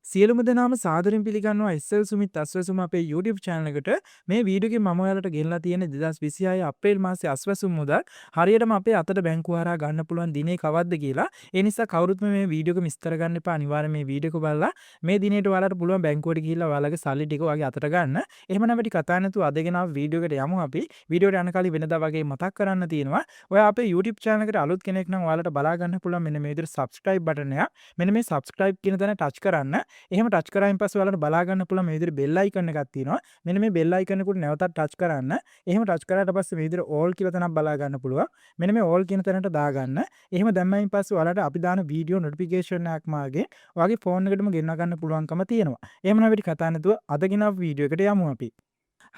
සියලුම දෙනාම සාදරයෙන් පිළිගන්නවා SL සුමිත් අස්වැසුම අපේ YouTube channel එකට. මේ වීඩියෝ එකේ මම ඔයාලට ගෙනලා තියෙන්නේ 2026 අප්‍රේල් මාසයේ අස්වැසුම් මුදල් හරියටම අපේ අතට බැංකුව හරහා ගන්න පුළුවන් දිනේ කවද්ද කියලා. ඒ නිසා කවුරුත් මේ වීඩියෝ එක මිස් කරගන්න එපා. අනිවාර්යයෙන් මේ වීඩියෝ එක බලලා මේ දිනේට ඔයාලට පුළුවන් බැංකුවට ගිහිල්ලා ඔයාලගේ සල්ලි ටික ඔයාගේ අතට ගන්න. එහෙමනම් අපි කතා නැතුව අද ගෙනාව වීඩියෝ එකට යමු අපි. වීඩියෝට යන කලින් වෙනදා වගේ මතක් කරන්න තියෙනවා. ඔයා අපේ YouTube channel එකට අලුත් කෙනෙක් නම් ඔයාලට බලා ගන්න පුළුවන් මෙන්න මේ විදිහට subscribe button එක. මෙන්න මේ subscribe කියන තැන touch කරන්න. එහෙම ටච් කරායින් පස්සේ ඔයාලට බලා ගන්න පුළුවන් මේ විදිහට බෙල් අයිකන් එකක් තියෙනවා. මෙන්න මේ බෙල් අයිකන් එකට නැවතත් ටච් කරන්න. එහෙම ටච් කරාට පස්සේ මේ විදිහට all කියලා තැනක් බලා ගන්න පුළුවන්. මෙන්න මේ all කියන තැනට දාගන්න. එහෙම දැම්මයින් පස්සේ ඔයාලට අපි දාන වීඩියෝ නොටිෆිකේෂන් එකක් මාගේ ඔයාගේ ෆෝන් එකටම ගෙන්වා ගන්න පුළුවන්කම තියෙනවා. එහෙමනම් අපිට කතා නැතුව අද ගෙනාව වීඩියෝ එකට යමු අපි.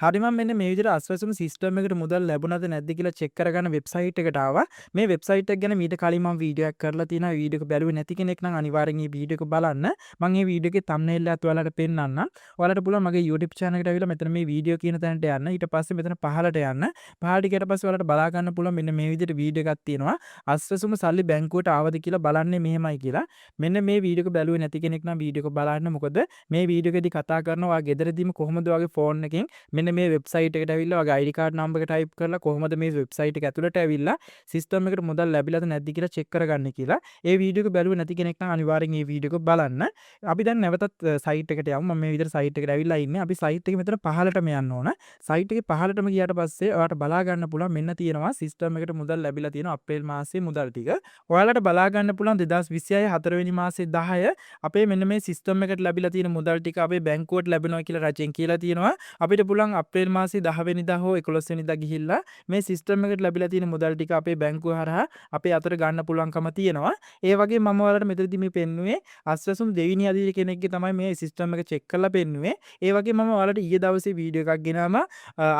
හරි මම මෙන්න මේ විදිහට අස්වැසුම් සිස්ටම් එකට මුදල් ලැබුණාද නැද්ද කියලා චෙක් කරගන්න වෙබ්සයිට් එකට ආවා. මේ වෙබ්සයිට් එක ගැන මීට කලින් මම වීඩියෝ එකක් කරලා තියෙනවා. වීඩියෝ එක බැලුවේ නැති කෙනෙක් නම් අනිවාර්යෙන් මේ වීඩියෝ එක බලන්න. මම මේ වීඩියෝ එකේ thumbnail එකත් ඔයාලට පෙන්නන්නම්. ඔයාලට පුළුවන් මගේ YouTube channel එකට ඇවිල්ලා මෙතන මේ වීඩියෝ කියන තැනට යන්න. ඊට පස්සේ මෙතන පහළට යන්න. පහළට ගියට පස්සේ ඔයාලට බලා ගන්න පුළුවන් මෙන්න මේ විදිහට වීඩියෝ එකක් තියෙනවා. අස්වැසුම සල්ලි බැංකුවට ආවද කියලා බලන්නේ මෙහෙමයි කියලා. මෙන්න මේ වීඩියෝ එක බැලුවේ නැති කෙනෙක් නම් වීඩියෝ එක බලන්න. මොකද මේ වීඩියෝ එකේදී කතා කරනවා ඔයා ගෙදරදීම කොහොමද ඔයාගේ ෆෝන් එකෙන් මෙන්න මේ වෙබ්සයිට් එකට ඇවිල්ලා ඔයාගේ ID card number එක type කරලා කොහොමද මේ වෙබ්සයිට් එක ඇතුළට ඇවිල්ලා සිස්ටම් එකට මුදල් ලැබිලාද නැද්ද කියලා check කරගන්න කියලා. ඒ වීඩියෝ එක බැලුවේ නැති කෙනෙක් නම් අනිවාර්යෙන් මේ වීඩියෝ එක බලන්න. අපි දැන් නැවතත් සයිට් එකට යමු. මම මේ විදිහට සයිට් එකට ඇවිල්ලා ඉන්නේ. අපි සයිට් එකේ මෙතන පහළටම යන්න ඕන. සයිට් එකේ පහළටම ගියාට පස්සේ ඔයාලට බලා ගන්න පුළුවන් මෙන්න තියෙනවා සිස්ටම් එකට මුදල් ලැබිලා තියෙනවා අප්‍රේල් මාසයේ මුදල් ටික. ඔයාලට බලා ගන්න පුළුවන් 2026 4 වෙනි මාසයේ 10 අපේ මෙන්න මේ සිස්ටම් එකට ලැබිලා තියෙන මුදල් ටික අපේ බැංකුවට ලැබෙනවා කියලා රජෙන් කියලා තියෙනවා. අපිට පුළුවන් අප්‍රේල් මාසයේ 10 වෙනිදා හෝ 11 වෙනිදා ගිහිල්ලා මේ සිස්ටම් එකට ලැබිලා තියෙන මුදල් ටික අපේ බැංකුව හරහා අපේ අතට ගන්න පුළුවන්කම තියෙනවා. ඒ වගේ මම ඔයාලට මෙතනදී මේ පෙන්නුවේ අස්වැසුම් දෙවිනි අධීර කෙනෙක්ගේ තමයි මේ සිස්ටම් එක චෙක් කරලා පෙන්නුවේ. ඒ වගේ මම ඔයාලට ඊයේ දවසේ වීඩියෝ එකක් ගෙනාම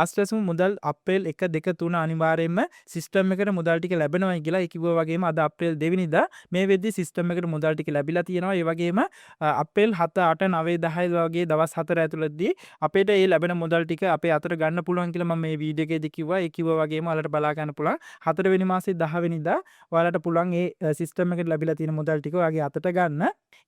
අස්වැසුම් මුදල් අප්‍රේල් 1 2 3 අනිවාර්යයෙන්ම සිස්ටම් එකට මුදල් ටික ලැබෙනවායි කියලා ඒ කිව්වා වගේම අද අප්‍රේල් 2 වෙනිදා මේ වෙද්දි සිස්ටම් එකට මුදල් ටික ලැබිලා තියෙනවා. ඒ වගේම අප්‍රේල් 7 8 9 10 වගේ දවස් 4 ඇතුළතදී අපිට මේ ලැබෙන මුදල් ටික අපේ අතට ගන්න පුළුවන් කියලා මම මේ වීඩියෝ එකේදී කිව්වා. ඒ කිව්වා වගේම ඔයාලට බලා ගන්න පුළුවන් 4 වෙනි මාසේ 10 වෙනිදා ඔයාලට පුළුවන් මේ සිස්ටම් එකට ලැබිලා තියෙන මුදල් ටික ඔයාගේ අතට ගන්න.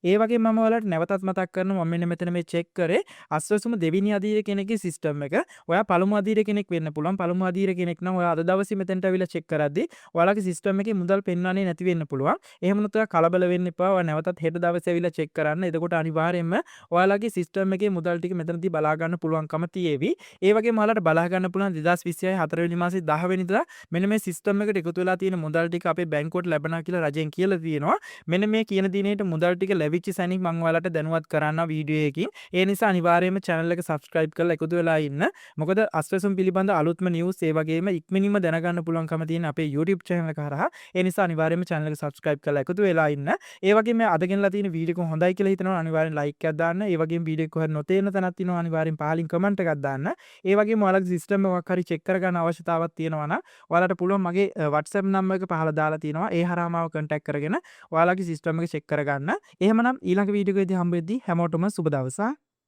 ඒ වගේම මම ඔයාලට නැවතත් මතක් කරනවා මම මෙන්න මෙතන මේ චෙක් කරේ අස්වැසුම දෙවිනි අධීර කෙනෙක්ගේ සිස්ටම් එක. ඔයා පළමු අධීර කෙනෙක් වෙන්න පුළුවන්. පළමු අධීර කෙනෙක් නම් ඔයා අද දවසේ මෙතනට අවිලා චෙක් කරද්දී ඔයාලගේ සිස්ටම් එකේ මුදල් පෙන්වන්නේ නැති වෙන්න පුළුවන්. එහෙම වුණොත් ඔයා කලබල වෙන්න එපා. ඔයා නැවතත් හෙට දවසේ අවිලා චෙක් කරන්න. එතකොට අනිවාර්යයෙන්ම ඔයාලගේ සිස්ටම් එකේ මුදල් ටික මෙතනදී බලා ගන්න පුළුවන්කම තියෙවි. ඒ වගේම ඔයාලට බලා ගන්න පුළුවන් 2026 4 වෙනි මාසේ 10 වෙනිදා මෙන්න මේ සිස්ටම් එකට එකතු වෙලා තියෙන මුදල් ටික අපේ බැංකුවට ලැබෙනවා කියලා රජෙන් කියලා තියෙනවා. මෙන්න මේ කියන දිනේට මුදල් ටික ලැබිච්ච සැනින් මම ඔයාලට දැනුවත් කරන්නම් වීඩියෝ එකකින්. ඒ නිසා අනිවාර්යයෙන්ම channel එක subscribe කරලා එකතු වෙලා ඉන්න. මොකද අස්වැසුම් පිළිබඳ අලුත්ම news ඒ වගේම ඉක්මනින්ම දැනගන්න පුළුවන්කම තියෙන අපේ YouTube channel එක හරහා. ඒ නිසා අනිවාර්යයෙන්ම channel එක subscribe කරලා එකතු වෙලා ඉන්න. ඒ වගේම අද ගෙනලා තියෙන වීඩියෝ එක හොඳයි කියලා හිතනවා අනිවාර්යෙන් like එකක් දාන්න. ඒ වගේම වීඩියෝ එක කොහෙද නොතේරෙන තැනක් තියෙනවා අනිවාර්යෙන් පහලින් comment එකක් දාන්න. ඒ වගේම ඔයාලගේ සිස්ටම් එකක් හරි check කරගන්න අවශ්‍යතාවයක් තියෙනවා නම් ඔයාලට පුළුවන් මගේ WhatsApp number එක පහළ දාලා තියෙනවා. ඒ හරහා මාව contact කරගෙන ඔයාලගේ සිස්ටම් එක check කරගන්න. එහෙමනම් ඊළඟ වීඩියෝ එකේදී හම්බෙද්දී හැමෝටම සුබ දවසක්.